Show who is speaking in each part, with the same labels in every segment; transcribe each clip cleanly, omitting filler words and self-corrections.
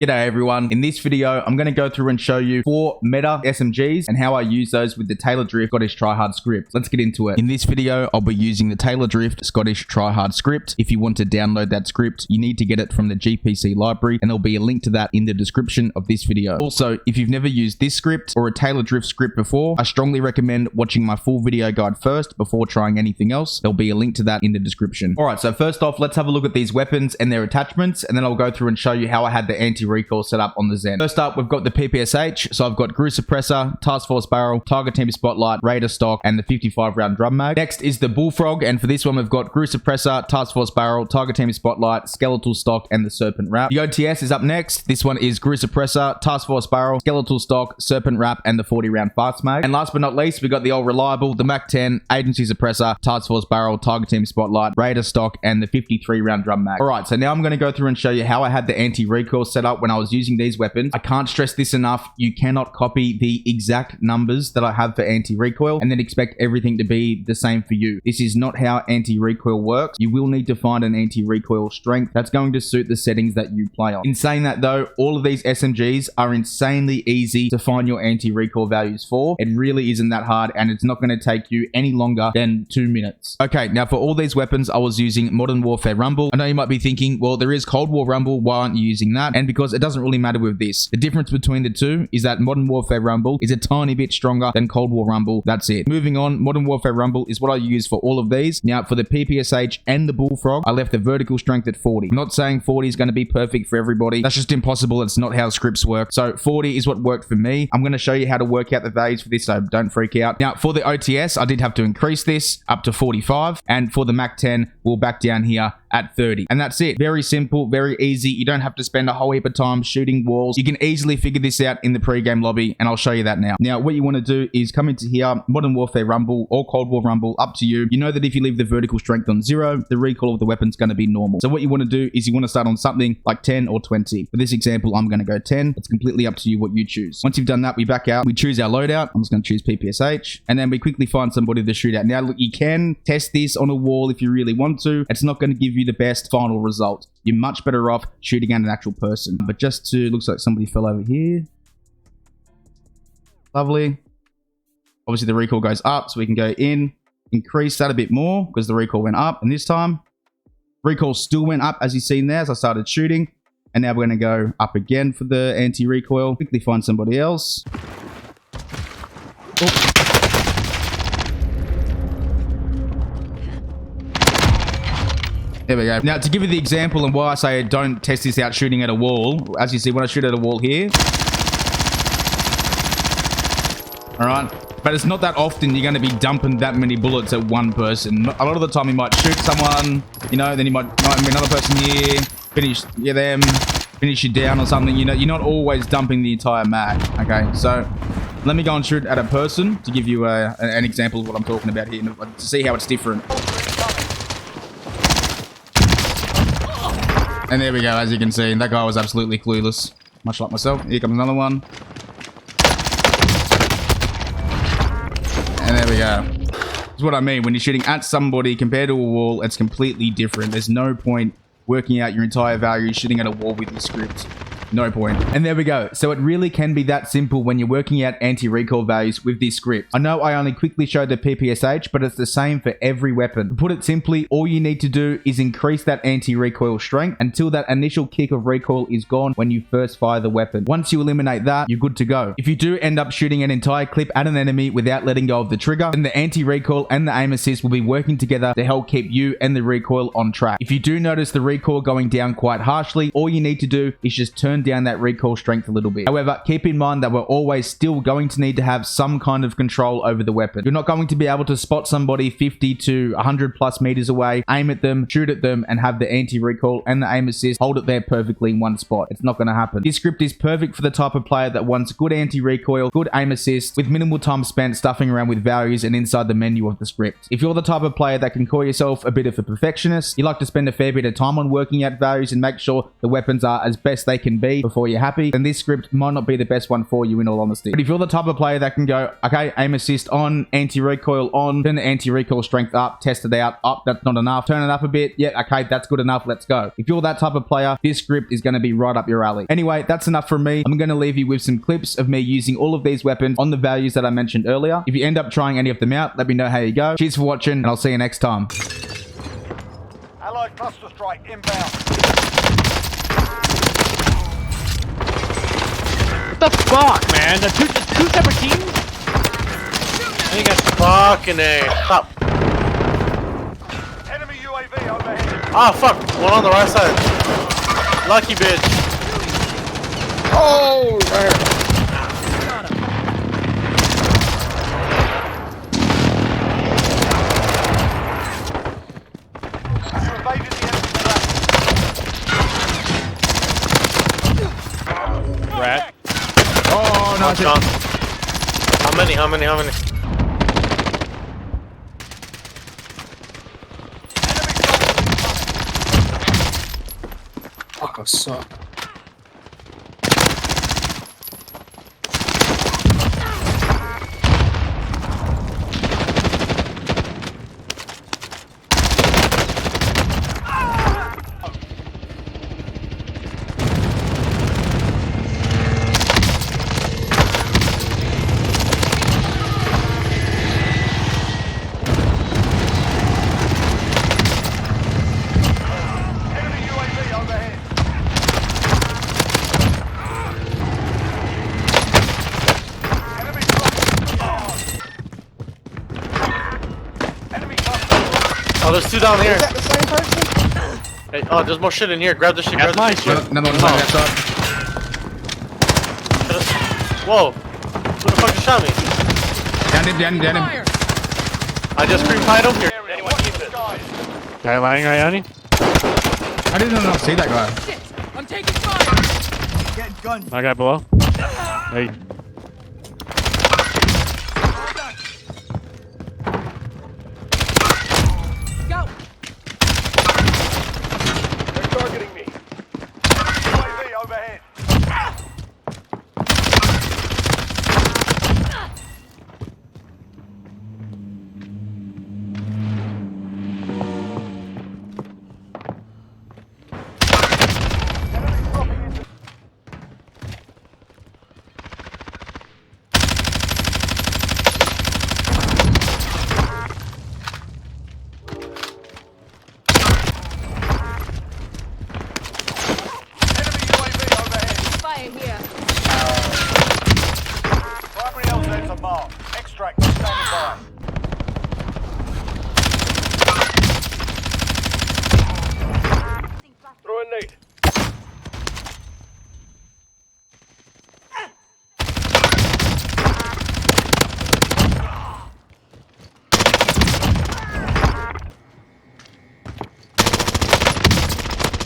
Speaker 1: G'day everyone. In this video, I'm going to go through and show you 4 meta SMGs and how I use those with the Taylordrift Scottish Tryhard script. Let's get into it. In this video, I'll be using the Taylordrift Scottish Tryhard script. If you want to download that script, you need to get it from the GPC library, and there'll be a link to that in the description of this video. Also, if you've never used this script or a Taylordrift script before, I strongly recommend watching my full video guide first before trying anything else. There'll be a link to that in the description. Alright, so first off, let's have a look at these weapons and their attachments, and then I'll go through and show you how I had the AntiRecoil set up on the Zen. First up, we've got the PPSH. So I've got Grew Suppressor, Task Force Barrel, Target Team Spotlight, Raider Stock, and the 55 round drum mag. Next is the Bullfrog, and for this one, we've got Grew Suppressor, Task Force Barrel, Target Team Spotlight, Skeletal Stock, and the Serpent Wrap. The OTS is up next. This one is Grew Suppressor, Task Force Barrel, Skeletal Stock, Serpent Wrap, and the 40 round fast mag. And last but not least, we got the old reliable, the Mac 10, Agency Suppressor, Task Force Barrel, Target Team Spotlight, Raider Stock, and the 53 round drum mag. Alright, so now I'm going to go through and show you how I had the anti-recoil set up when I was using these weapons. I can't stress this enough. You cannot copy the exact numbers that I have for anti-recoil and then expect everything to be the same for you. This is not how anti-recoil works. You will need to find an anti-recoil strength that's going to suit the settings that you play on. In saying that though, all of these SMGs are insanely easy to find your anti-recoil values for. It really isn't that hard, and it's not going to take you any longer than 2 minutes. Okay, now for all these weapons, I was using Modern Warfare Rumble. I know you might be thinking, well, there is Cold War Rumble. Why aren't you using that? And because it doesn't really matter with this. The difference between the two is that Modern Warfare Rumble is a tiny bit stronger than Cold War Rumble. That's it. Moving on, Modern Warfare Rumble is what I use for all of these. Now, for the PPSH and the Bullfrog, I left the vertical strength at 40. I'm not saying 40 is going to be perfect for everybody. That's just impossible. It's not how scripts work. So 40 is what worked for me. I'm going to show you how to work out the values for this, so don't freak out. Now, for the OTS, I did have to increase this up to 45. And for the Mac 10, we'll back down here at 30. And that's it. Very simple, very easy. You don't have to spend a whole heap of time shooting walls. You can easily figure this out in the pre-game lobby, and I'll show you that now. Now, what you want to do is come into here, Modern Warfare Rumble or Cold War Rumble, up to you. You know that if you leave the vertical strength on 0, the recoil of the weapon's going to be normal. So what you want to do is you want to start on something like 10 or 20. For this example, I'm going to go 10. It's completely up to you what you choose. Once you've done that, we back out. We choose our loadout. I'm just going to choose PPSH, and then we quickly find somebody to shoot at. Now, look, you can test this on a wall if you really want to. It's not going to give you the best final result. You're much better off shooting at an actual person. But just to, looks like somebody fell over here. Lovely. Obviously the recoil goes up, so we can go in, increase that a bit more because the recoil went up. And this time, recoil still went up, as you've seen there, as I started shooting. And now we're going to go up again for the anti-recoil. Quickly find somebody else. Oh. There we go. Now, to give you the example and why I say don't test this out shooting at a wall, as you see, when I shoot at a wall here, all right, but it's not that often you're going to be dumping that many bullets at one person. A lot of the time you might shoot someone, you know, then you might be another person here, finish them, finish you down or something. You know, you're not always dumping the entire mag. Okay, so let me go and shoot at a person to give you an example of what I'm talking about here, to see how it's different. And there we go, as you can see, that guy was absolutely clueless, much like myself. Here comes another one. And there we go. That's what I mean. When you're shooting at somebody compared to a wall, it's completely different. There's no point working out your entire value shooting at a wall with your script. No point. And there we go. So it really can be that simple when you're working out anti-recoil values with this script. I know I only quickly showed the PPSH, but it's the same for every weapon. To put it simply, all you need to do is increase that anti-recoil strength until that initial kick of recoil is gone when you first fire the weapon. Once you eliminate that, you're good to go. If you do end up shooting an entire clip at an enemy without letting go of the trigger, then the anti-recoil and the aim assist will be working together to help keep you and the recoil on track. If you do notice the recoil going down quite harshly, all you need to do is just turn down that recoil strength a little bit. However, keep in mind that we're always still going to need to have some kind of control over the weapon. You're not going to be able to spot somebody 50 to 100 plus meters away, aim at them, shoot at them, and have the anti-recoil and the aim assist hold it there perfectly in one spot. It's not going to happen. This script is perfect for the type of player that wants good anti-recoil, good aim assist, with minimal time spent stuffing around with values and inside the menu of the script. If you're the type of player that can call yourself a bit of a perfectionist, you like to spend a fair bit of time on working out values and make sure the weapons are as best they can be, be before you're happy, then this script might not be the best one for you in all honesty. But if you're the type of player that can go, okay, aim assist on, anti-recoil on, turn the anti-recoil strength up, test it out, that's not enough, turn it up a bit, yeah, okay, that's good enough, let's go. If you're that type of player, this script is going to be right up your alley. Anyway, that's enough from me. I'm going to leave you with some clips of me using all of these weapons on the values that I mentioned earlier. If you end up trying any of them out, let me know how you go. Cheers for watching, and I'll see you next time.
Speaker 2: Allied cluster strike inbound.
Speaker 3: What the fuck, man? The two separate teams? I think that's
Speaker 4: Fucking A. Stop.
Speaker 2: Enemy UAV overhead.
Speaker 4: Ah, fuck. One on the right side. Lucky bitch.
Speaker 3: oh, right.
Speaker 2: You evaded the enemy trap.
Speaker 3: Rat.
Speaker 1: Oh, no,
Speaker 4: One shot. How many?
Speaker 5: Fuck, I suck.
Speaker 2: Enemy UAV overhead. Enemy Enemy cluster.
Speaker 4: Oh, there's two down here.
Speaker 5: Is that the same person?
Speaker 4: Hey, oh, there's more shit in here. Grab this shit.
Speaker 3: That's
Speaker 4: Grab
Speaker 3: my
Speaker 4: this shit.
Speaker 3: shit.
Speaker 1: another one's on that side.
Speaker 4: Whoa. Who the fuck just shot me?
Speaker 1: Down him.
Speaker 4: I just cream pied him here.
Speaker 2: Area. Watch the skies.
Speaker 3: Guy lying right on you?
Speaker 1: I didn't not see that guy.
Speaker 6: I'm taking fire!
Speaker 2: Get gunned.
Speaker 3: My guy below. Hey.
Speaker 6: Go!
Speaker 2: They're targeting me. Enemy UAV overhead. Enemy dropping into enemy UAV overhead.
Speaker 6: Fire here.
Speaker 2: Primary LZs are marked. Extract standing by. Throw a nade.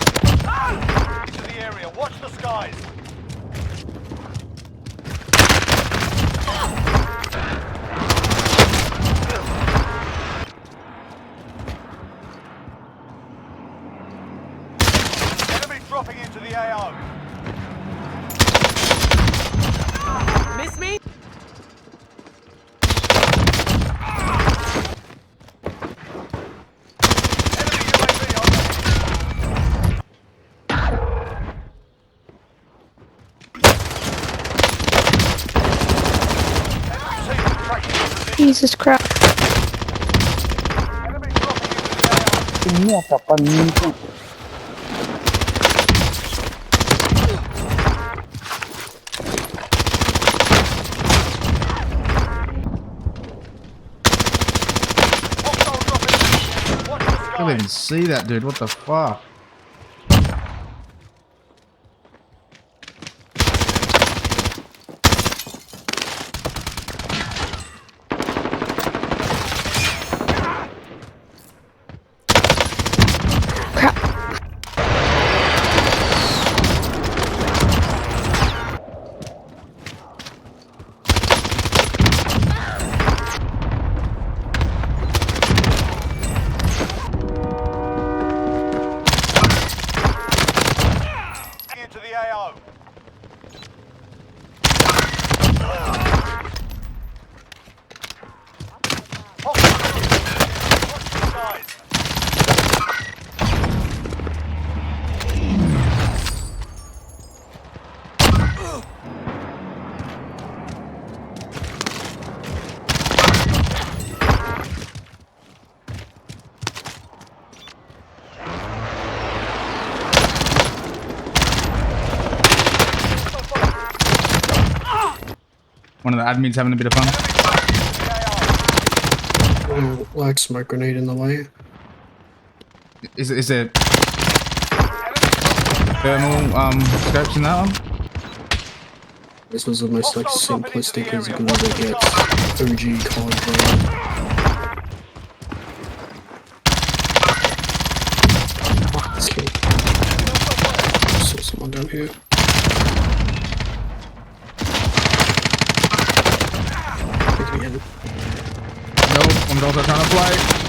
Speaker 2: Into the area. Watch the skies. Enemy dropping into the AO.
Speaker 6: Miss me?
Speaker 2: Enemy UAV overhead. Enemy team tracking into the
Speaker 7: Jesus Christ.
Speaker 2: enemy dropping into the AO.
Speaker 5: Ini apa panico?
Speaker 2: Hostile dropping. Watch the
Speaker 1: I didn't even
Speaker 2: skies.
Speaker 1: see that, dude. What the fuck?
Speaker 7: Crap.
Speaker 1: One of the admins having a bit of fun.
Speaker 5: Like smoke grenade in the way.
Speaker 1: Is there thermal scopes in that one?
Speaker 5: This was the most like simplistic as good as it gets. OG COD brand. Let's go. I saw someone down here.
Speaker 1: Nope, I'm also trying to play.